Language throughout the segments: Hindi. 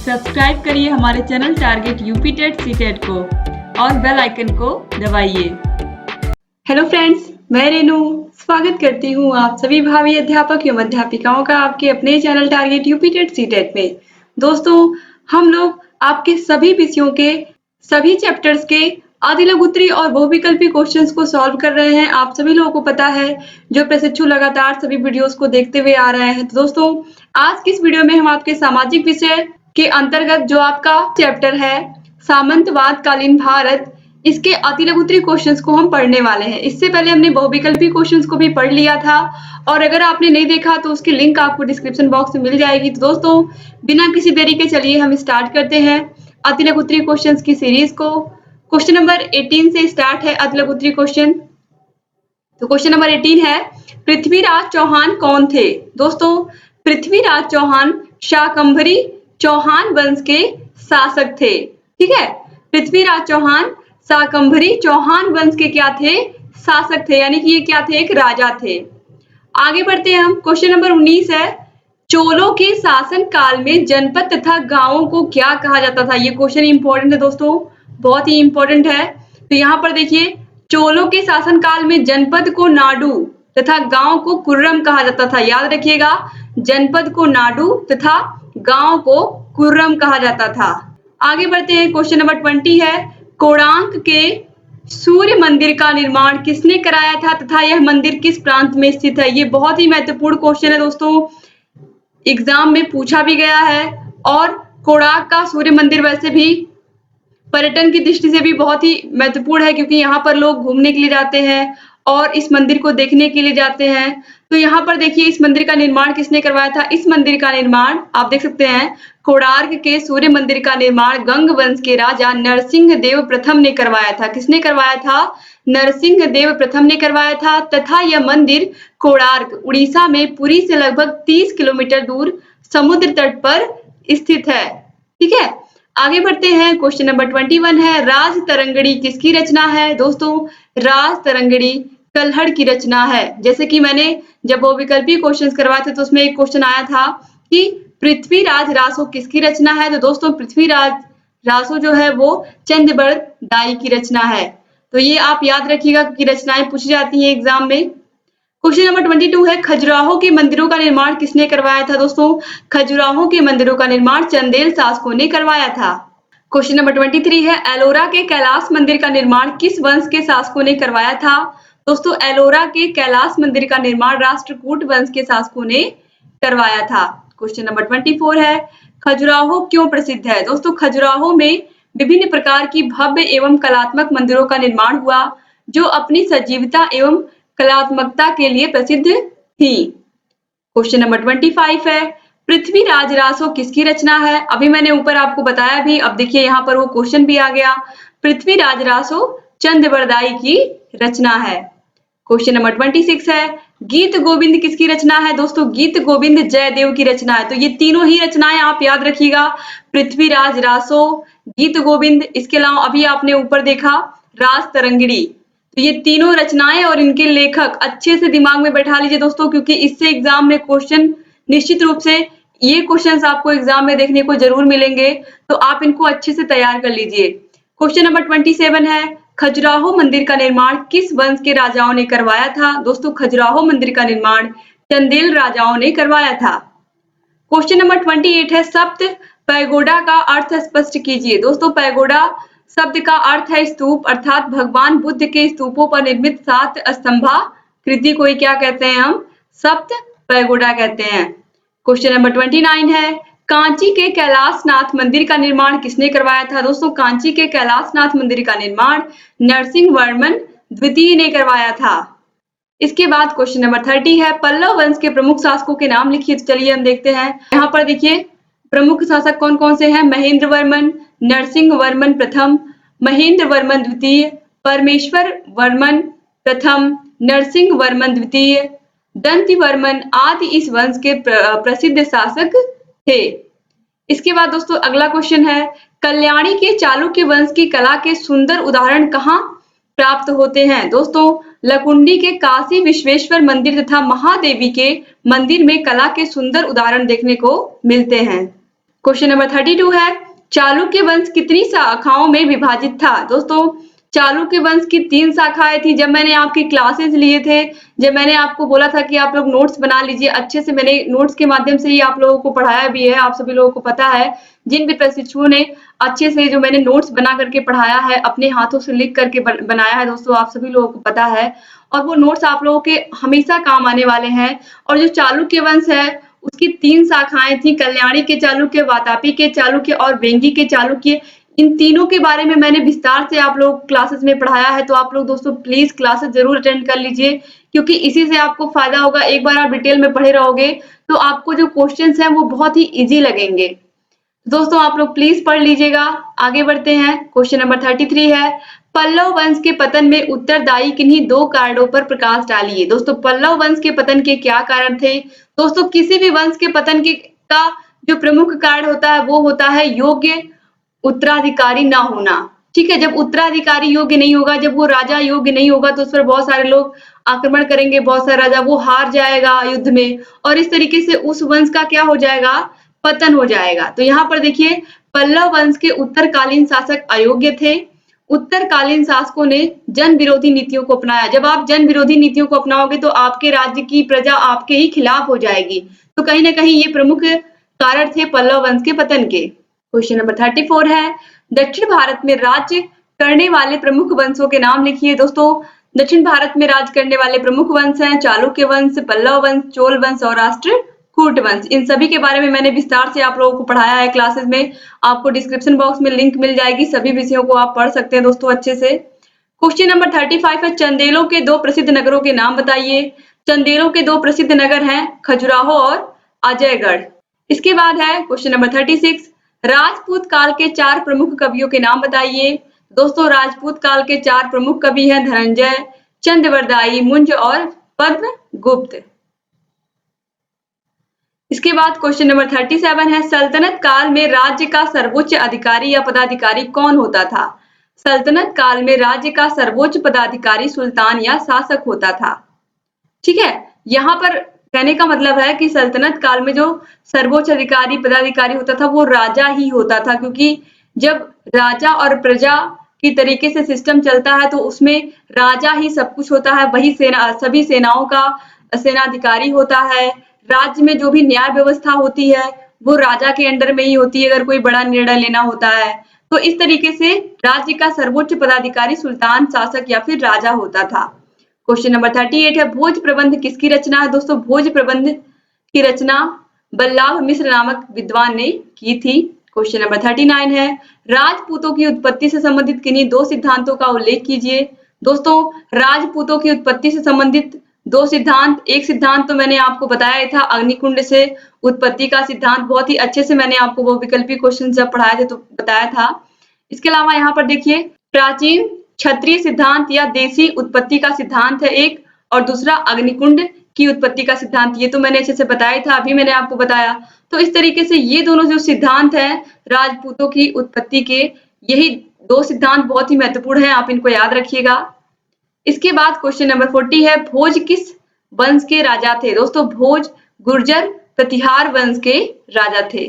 सब्सक्राइब करिए हमारे channel target UP TET CTET को और बेल आइकन को दबाइए। हेलो फ्रेंड्स, मैं रेनू स्वागत करती हूँ आप सभी भावी अध्यापक एवं अध्यापिकाओं का आपके अपने channel target UP TET CTET में। दोस्तों, हम लोग आपके सभी विषयों के सभी चैप्टर्स के आदि लघु उत्तरी और बहुविकल्पी क्वेश्चंस को सॉल्व कर रहे हैं। आप सभी लोगों को पता है, जो प्रशिक्षु लगातार सभी वीडियोस को देखते हुए आ रहे हैं। तो दोस्तों, आज की इस वीडियो में हम आपके सामाजिक विषय के अंतर्गत जो आपका चैप्टर है सामंतवाद कालीन भारत, इसके अति लघु उत्तरी क्वेश्चंस को हम पढ़ने वाले हैं। इससे पहले हमने बहुविकल्पी क्वेश्चंस को भी पढ़ लिया था और अगर आपने नहीं देखा तो उसकी लिंक आपको डिस्क्रिप्शन बॉक्स में मिल जाएगी। तो दोस्तों, बिना किसी देरी के चलिए हम स्टार्ट करते हैं अति लघु उत्तरी क्वेश्चंस की सीरीज को। क्वेश्चन नंबर 18 से स्टार्ट है अति लघु उत्तरी क्वेश्चन। तो क्वेश्चन नंबर 18 है, पृथ्वीराज चौहान कौन थे? दोस्तों, पृथ्वीराज चौहान शाकंभरी चौहान वंश के शासक थे। ठीक है, पृथ्वीराज चौहान शाकंभरी चौहान वंश के क्या थे? शासक थे, यानी कि ये क्या थे? एक राजा थे। आगे बढ़ते हैं हम। क्वेश्चन नंबर 19 है, चोलों के शासन काल में जनपद तथा गांवों को क्या कहा जाता था? ये क्वेश्चन इंपॉर्टेंट है दोस्तों, बहुत ही इंपॉर्टेंट है। तो यहाँ पर देखिए, चोलों के शासन काल में जनपद को नाडु तथा गांव को कुर्रम कहा जाता था। याद रखिएगा, जनपद को नाडु तथा गांव को कुर्रम कहा जाता था। आगे बढ़ते हैं। क्वेश्चन नंबर 20 है, कोणार्क के सूर्य मंदिर का निर्माण किसने कराया था तथा यह मंदिर किस प्रांत में स्थित है? ये बहुत ही महत्वपूर्ण क्वेश्चन है दोस्तों, एग्जाम में पूछा भी गया है। और कोणार्क का सूर्य मंदिर वैसे भी पर्यटन की दृष्टि से भी बहुत ही महत्वपूर्ण है, क्योंकि यहाँ पर लोग घूमने के लिए जाते हैं और इस मंदिर को देखने के लिए जाते हैं। तो यहाँ पर देखिए, इस मंदिर का निर्माण किसने करवाया था? इस मंदिर का निर्माण आप देख सकते हैं, कोणार्क के सूर्य मंदिर का निर्माण गंग वंश के राजा नरसिंह देव प्रथम ने करवाया था। किसने करवाया था? नरसिंह देव प्रथम ने करवाया था। तथा यह मंदिर कोणार्क उड़ीसा में पुरी से लगभग 30 किलोमीटर दूर समुद्र तट पर स्थित है। ठीक है, आगे बढ़ते हैं। क्वेश्चन नंबर 21 है, राज तरंगड़ी किसकी रचना है? दोस्तों, राज तरंगड़ी कल्हड़ की रचना है। जैसे कि मैंने जब वो विकल्पी क्वेश्चंस करवाए थे तो उसमें एक क्वेश्चन आया था कि पृथ्वीराज रासो किसकी रचना है? तो दोस्तों, पृथ्वीराज रासो जो है वो चंद्रबरदाई की रचना है। तो ये आप याद रखिएगा कि रचनाएं पूछी जाती हैं एग्जाम में। क्वेश्चन नंबर 22 है, खजुराहो के मंदिरों का निर्माण किसने करवाया था? दोस्तों, खजुराहो के मंदिरों का निर्माण चंदेल शासकों ने करवाया था। क्वेश्चन नंबर 23 है, एलोरा के कैलाश मंदिर का निर्माण किस वंश के शासकों ने करवाया था? दोस्तों, एलोरा के कैलाश मंदिर का निर्माण राष्ट्रकूट वंश के शासकों ने करवाया था। क्वेश्चन नंबर 24 है, खजुराहो क्यों प्रसिद्ध है? दोस्तों, खजुराहो में विभिन्न प्रकार की भव्य एवं कलात्मक मंदिरों का निर्माण हुआ, जो अपनी सजीवता एवं कलात्मकता के लिए प्रसिद्ध थी। क्वेश्चन नंबर 25 है, पृथ्वीराज रासो किसकी रचना है? अभी मैंने ऊपर आपको बताया भी, अब देखिए यहाँ पर वो क्वेश्चन भी आ गया। पृथ्वीराज रासो चंद्रबरदाई की रचना है। क्वेश्चन नंबर 26 है, गीत गोविंद किसकी रचना है? दोस्तों, गीत गोविंद जयदेव की रचना है। तो ये तीनों ही रचनाएं आप याद रखिएगा, पृथ्वीराज रासो, गीत गोविंद, इसके अलावा अभी आपने ऊपर देखा राज तरंगिणी। तो ये तीनों रचनाएं और इनके लेखक अच्छे से दिमाग में बैठा लीजिए दोस्तों, क्योंकि इससे एग्जाम में क्वेश्चन निश्चित रूप से ये क्वेश्चंस आपको एग्जाम में देखने को जरूर मिलेंगे, तो आप इनको अच्छे से तैयार कर लीजिए। क्वेश्चन नंबर 27 है, खजुराहो मंदिर का निर्माण किस वंश के राजाओं ने करवाया था? दोस्तों, खजुराहो मंदिर का निर्माण चंदेल राजाओं ने करवाया था। क्वेश्चन नंबर 28 है, सप्त पैगोडा का अर्थ स्पष्ट कीजिए। दोस्तों, पैगोडा शब्द का अर्थ है स्तूप, अर्थात भगवान बुद्ध के स्तूपों पर निर्मित 7 स्तंभाकृति को क्या कहते हैं? हम सप्त पैगोडा कहते हैं। क्वेश्चन नंबर 29 है, कांची के कैलाशनाथ मंदिर का निर्माण किसने करवाया था? दोस्तों, कांची के कैलाशनाथ मंदिर का निर्माण नरसिंह वर्मन द्वितीय ने करवाया था। इसके बाद क्वेश्चन नंबर 30 है, पल्लव वंश के प्रमुख शासकों के नाम लिखिए। तो चलिए हम देखते हैं। यहाँ पर देखिए, प्रमुख शासक कौन कौन से हैं? महेंद्र वर्मन, नरसिंह वर्मन प्रथम, महेंद्र वर्मन द्वितीय, परमेश्वर वर्मन प्रथम, नरसिंह वर्मन द्वितीय, दंति वर्मन आदि इस वंश के प्रसिद्ध शासक थे। इसके बाद दोस्तों अगला क्वेश्चन है, कल्याणी के चालुक्य वंश की कला के सुंदर उदाहरण कहाँ प्राप्त होते हैं? दोस्तों, लकुंडी के काशी विश्वेश्वर मंदिर तथा महादेवी के मंदिर में कला के सुंदर उदाहरण देखने को मिलते हैं। क्वेश्चन नंबर 32 है, चालुक्य वंश कितनी शाखाओं में विभाजित था? दोस्तों चालुक्य वंश की 3 शाखाएं थी। जब मैंने आपकी क्लासेस लिए थे, जब मैंने आपको बोला था कि आप लोग नोट्स बना लीजिए अच्छे से, मैंने नोट्स के माध्यम से ही आप लोगों को पढ़ाया भी है। आप सभी लोगों को पता है, जिन भी प्रशिक्षुओं ने अच्छे से जो मैंने नोट्स बना करके पढ़ाया है, अपने हाथों से लिख करके बनाया है दोस्तों, आप सभी लोगों को पता है, और वो नोट्स आप लोगों के हमेशा काम आने वाले हैं। और जो चालुक्य वंश है उसकी 3 शाखाएं थी, कल्याणी के चालुक्य, वातापी के चालुक्य और वेंगी के चालुक्य। इन तीनों के बारे में मैंने विस्तार से आप लोग क्लासेस में पढ़ाया है, तो आप लोग दोस्तों प्लीज क्लासेस जरूर अटेंड कर लीजिए, क्योंकि इसी से आपको फायदा होगा। एक बार आप डिटेल में पढ़े रहोगे तो आपको जो क्वेश्चंस हैं वो बहुत ही इजी लगेंगे। दोस्तों आप लोग प्लीज पढ़ लीजिएगा। आगे बढ़ते हैं, क्वेश्चन नंबर 33 है, पल्लव वंश के पतन में उत्तरदायी किन्हीं 2 कारणों पर प्रकाश डालिए। दोस्तों पल्लव वंश के पतन के क्या कारण थे? दोस्तों किसी भी वंश के पतन का जो प्रमुख कारण होता है वो होता है योग्य उत्तराधिकारी ना होना। ठीक है, जब उत्तराधिकारी योग्य नहीं होगा, जब वो राजा योग्य नहीं होगा, तो उस पर बहुत सारे लोग आक्रमण करेंगे, बहुत सारे राजा, वो हार जाएगा युद्ध में, और इस तरीके से उस वंश का क्या हो जाएगा? पतन हो जाएगा। तो यहाँ पर देखिए, पल्लव वंश के उत्तरकालीन शासक अयोग्य थे। उत्तरकालीन शासकों ने जन विरोधी नीतियों को अपनाया। जब आप जन विरोधी नीतियों को अपनाओगे तो आपके राज्य की प्रजा आपके ही खिलाफ हो जाएगी। तो कहीं ना कहीं ये प्रमुख कारण थे पल्लव वंश के पतन के। क्वेश्चन नंबर 34 है, दक्षिण भारत में राज्य करने वाले प्रमुख वंशों के नाम लिखिए। दोस्तों दक्षिण भारत में राज करने वाले प्रमुख वंश हैं चालुक्य वंश, पल्लव वंश, चोल वंश और राष्ट्रकूट वंश। इन सभी के बारे में मैंने विस्तार से आप लोगों को पढ़ाया है क्लासेस में। आपको डिस्क्रिप्शन बॉक्स में लिंक मिल जाएगी, सभी विषयों को आप पढ़ सकते हैं दोस्तों अच्छे से। क्वेश्चन नंबर 35 है, चंदेलों के 2 प्रसिद्ध नगरों के नाम बताइए। चंदेलों के 2 प्रसिद्ध नगर हैं खजुराहो और अजयगढ़। इसके बाद है क्वेश्चन नंबर 36, राजपूत काल के 4 प्रमुख कवियों के नाम बताइए। दोस्तों राजपूत काल के 4 प्रमुख कवि हैं धनंजय, चंद्रवरदायी, मुंज और पद्मगुप्त। इसके बाद क्वेश्चन नंबर 37 है, सल्तनत काल में राज्य का सर्वोच्च अधिकारी या पदाधिकारी कौन होता था? सल्तनत काल में राज्य का सर्वोच्च पदाधिकारी सुल्तान या शासक होता था। ठीक है, यहाँ पर कहने का मतलब है कि सल्तनत काल में जो सर्वोच्च अधिकारी पदाधिकारी होता था वो राजा ही होता था, क्योंकि जब राजा और प्रजा की तरीके से सिस्टम चलता है तो उसमें राजा ही सब कुछ होता है, वही सभी सेनाओं का सेनाधिकारी होता है। राज्य में जो भी न्याय व्यवस्था होती है वो राजा के अंडर में ही होती है, अगर कोई बड़ा निर्णय लेना होता है तो। इस तरीके से राज्य का सर्वोच्च पदाधिकारी सुल्तान, शासक या फिर राजा होता था। क्वेश्चन नंबर 38 है, भोज प्रबंध किसकी रचना है? दोस्तों भोज प्रबंध की रचना बल्लाभ मिश्र नामक विद्वान ने की थी। क्वेश्चन नंबर 39 है, राजपूतों की उत्पत्ति से संबंधित किन्हीं 2 सिद्धांतों का उल्लेख कीजिए। दोस्तों राजपूतों की उत्पत्ति से संबंधित 2 सिद्धांत, एक सिद्धांत तो मैंने आपको बताया था अग्निकुंड से उत्पत्ति का सिद्धांत, बहुत ही अच्छे से मैंने आपको वो विकल्पी क्वेश्चन जब पढ़ाए थे तो बताया था। इसके अलावा यहाँ पर देखिए, प्राचीन क्षत्रिय सिद्धांत या देशी उत्पत्ति का सिद्धांत है एक, और दूसरा अग्निकुंड की उत्पत्ति का सिद्धांत, ये तो मैंने अच्छे से बताया था, अभी मैंने आपको बताया। तो इस तरीके से ये दोनों जो सिद्धांत हैं राजपूतों की उत्पत्ति के, यही 2 सिद्धांत बहुत ही महत्वपूर्ण है, आप इनको याद रखिएगा। इसके बाद क्वेश्चन नंबर 40 है, भोज किस वंश के राजा थे? दोस्तों भोज गुर्जर प्रतिहार वंश के राजा थे।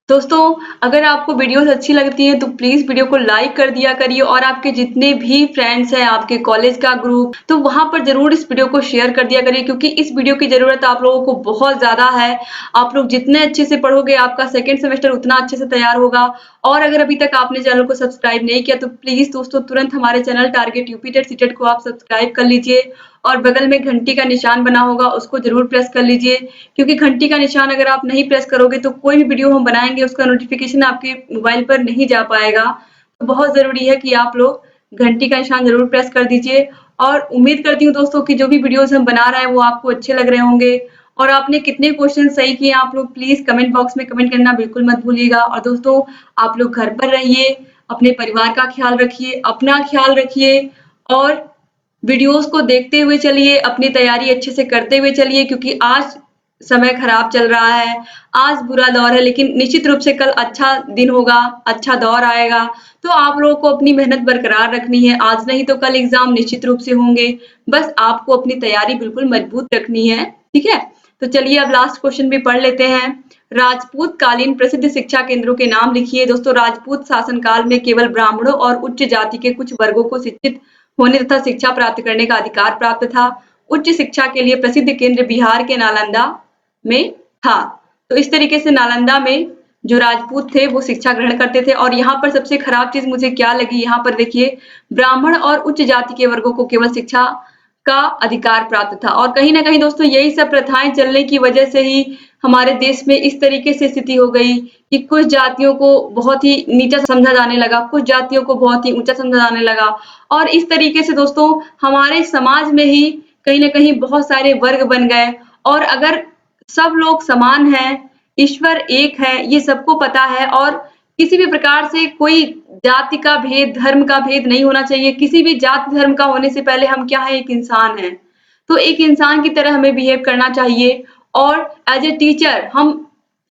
दोस्तों अगर आपको वीडियोस अच्छी लगती हैं तो प्लीज वीडियो को लाइक कर दिया करिए, और आपके जितने भी फ्रेंड्स हैं, आपके कॉलेज का ग्रुप, तो वहां पर जरूर इस वीडियो को शेयर कर दिया करिए, क्योंकि इस वीडियो की जरूरत आप लोगों को बहुत ज्यादा है। आप लोग जितने अच्छे से पढ़ोगे आपका सेकेंड सेमेस्टर उतना अच्छे से तैयार होगा। और अगर अभी तक आपने चैनल को सब्सक्राइब नहीं किया तो प्लीज दोस्तों तुरंत हमारे channel target UP TET CTET को आप सब्सक्राइब कर लीजिए, और बगल में घंटी का निशान बना होगा उसको जरूर प्रेस कर लीजिए, क्योंकि घंटी का निशान अगर आप नहीं प्रेस करोगे तो कोई भी वीडियो हम बनाएंगे उसका नोटिफिकेशन आपके मोबाइल पर नहीं जा पाएगा। तो बहुत जरूरी है कि आप लोग घंटी का निशान जरूर प्रेस कर दीजिए। और उम्मीद करती हूँ दोस्तों कि जो भी वीडियोस हम बना रहे हैं वो आपको अच्छे लग रहे होंगे, और आपने कितने क्वेश्चन सही किए आप लोग प्लीज कमेंट बॉक्स में कमेंट करना बिल्कुल मत भूलिएगा। और दोस्तों आप लोग घर पर रहिए, अपने परिवार का ख्याल रखिए, अपना ख्याल रखिए, और वीडियोस को देखते हुए चलिए, अपनी तैयारी अच्छे से करते हुए चलिए, क्योंकि आज समय खराब चल रहा है, आज बुरा दौर है, लेकिन निश्चित रूप से कल अच्छा दिन होगा, अच्छा दौर आएगा। तो आप लोगों को अपनी मेहनत बरकरार रखनी है, आज नहीं तो कल एग्जाम निश्चित रूप से होंगे, बस आपको अपनी तैयारी बिल्कुल मजबूत रखनी है। ठीक है, तो चलिए अब लास्ट क्वेश्चन भी पढ़ लेते हैं। राजपूत कालीन प्रसिद्ध शिक्षा केंद्रों के नाम लिखिए। दोस्तों, राजपूत शासनकाल में केवल ब्राह्मणों और उच्च जाति के कुछ वर्गों को शिक्षित होने तथा शिक्षा प्राप्त करने का अधिकार प्राप्त था। उच्च शिक्षा के लिए प्रसिद्ध केंद्र बिहार के नालंदा में था। तो इस तरीके से नालंदा में जो राजपूत थे वो शिक्षा ग्रहण करते थे। और यहाँ पर सबसे खराब चीज मुझे क्या लगी, यहाँ पर देखिए, ब्राह्मण और उच्च जाति के वर्गों को केवल शिक्षा का अधिकार प्राप्त था। और कहीं ना कहीं दोस्तों यही सब प्रथाएं चलने की वजह से ही हमारे देश में इस तरीके से स्थिति हो गई कि कुछ जातियों को बहुत ही नीचा समझा जाने लगा, कुछ जातियों को बहुत ही ऊंचा समझा जाने लगा। और इस तरीके से दोस्तों हमारे समाज में ही कहीं ना कहीं बहुत सारे वर्ग बन गए। और अगर सब लोग समान हैं, ईश्वर एक है, ये सबको पता है, और किसी भी प्रकार से कोई जाति का भेद, धर्म का भेद नहीं होना चाहिए। किसी भी जाति धर्म का होने से पहले हम क्या है, एक इंसान है। तो एक इंसान की तरह हमें बिहेव करना चाहिए। और एज ए टीचर हम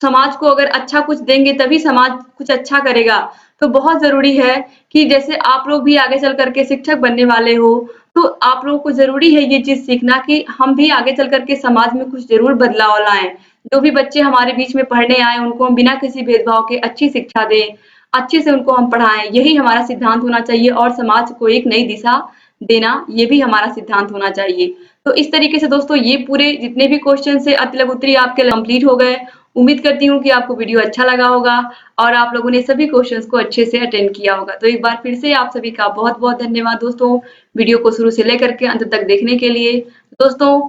समाज को अगर अच्छा कुछ देंगे तभी समाज कुछ अच्छा करेगा। तो बहुत जरूरी है कि जैसे आप लोग भी आगे चल करके शिक्षक बनने वाले हो, तो आप लोगों को जरूरी है ये चीज सीखना कि हम भी आगे चल करके समाज में कुछ जरूर बदलाव लाएं। जो भी बच्चे हमारे बीच में पढ़ने आए उनको हम बिना किसी भेदभाव के अच्छी शिक्षा दें, अच्छे से उनको हम पढ़ाएं। यही हमारा सिद्धांत होना चाहिए। और समाज को एक नई दिशा देना, ये भी हमारा सिद्धांत होना चाहिए। तो इस तरीके से दोस्तों ये पूरे जितने भी क्वेश्चन है अति लघु उत्तरीय आपके कंप्लीट हो गए। उम्मीद करती हूँ कि आपको वीडियो अच्छा लगा होगा और आप लोगों ने सभी क्वेश्चंस को अच्छे से अटेंड किया होगा। तो एक बार फिर से आप सभी का बहुत बहुत धन्यवाद दोस्तों, वीडियो को शुरू से लेकर के अंत तक देखने के लिए। दोस्तों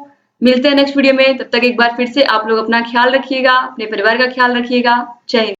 मिलते हैं नेक्स्ट वीडियो में, तब तक एक बार फिर से आप लोग अपना ख्याल रखिएगा, अपने परिवार का ख्याल रखिएगा। जय हिंद।